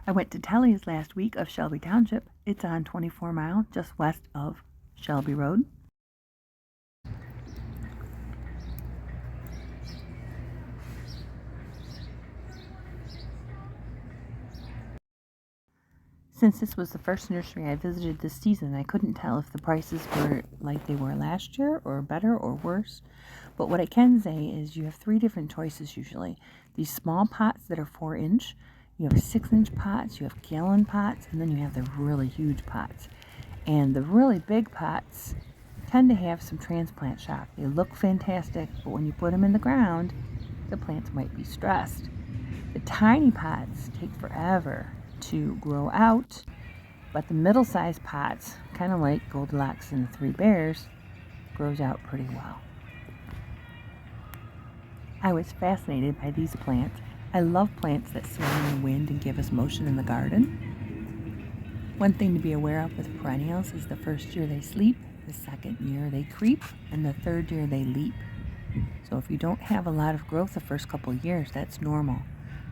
I went to Telly's last week of Shelby Township. It's on 24 Mile, just west of Shelby Road. Since this was the first nursery I visited this season, I couldn't tell if the prices were like they were last year or better or worse. But what I can say is you have 3 different choices usually. These small pots that are 4-inch, you have 6-inch pots, you have gallon pots, and then you have the really huge pots. And the really big pots tend to have some transplant shock. They look fantastic, but when you put them in the ground, the plants might be stressed. The tiny pots take forever to grow out, but the middle-sized pots, kind of like Goldilocks and the 3 Bears, grows out pretty well. I was fascinated by these plants. I love plants that swing in the wind and give us motion in the garden. One thing to be aware of with perennials is the first year they sleep, the second year they creep, and the third year they leap. So if you don't have a lot of growth the first couple of years, that's normal.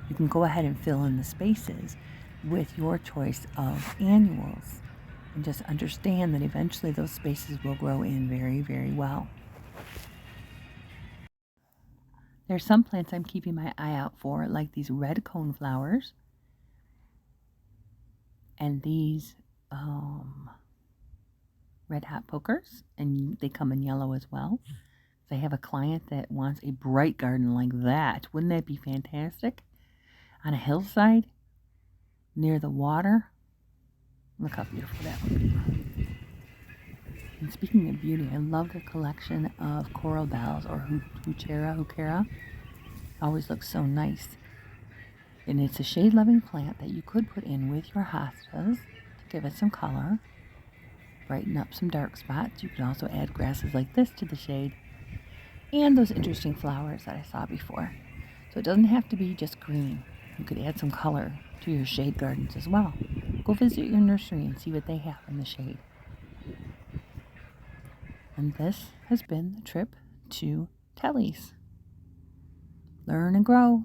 You can go ahead and fill in the spaces with your choice of annuals and just understand that eventually those spaces will grow in very, very well. There's some plants I'm keeping my eye out for, like these red cone flowers and these red hot pokers, and they come in yellow as well. I have a client that wants a bright garden like that. Wouldn't that be fantastic? On a hillside near the water. Look how beautiful that would be. And speaking of beauty, I love their collection of coral bells, or heuchera. Always looks so nice. And it's a shade-loving plant that you could put in with your hostas to give it some color, brighten up some dark spots. You can also add grasses like this to the shade, and those interesting flowers that I saw before. So it doesn't have to be just green. You could add some color to your shade gardens as well. Go visit your nursery and see what they have in the shade. And this has been the trip to Telly's. Learn and grow.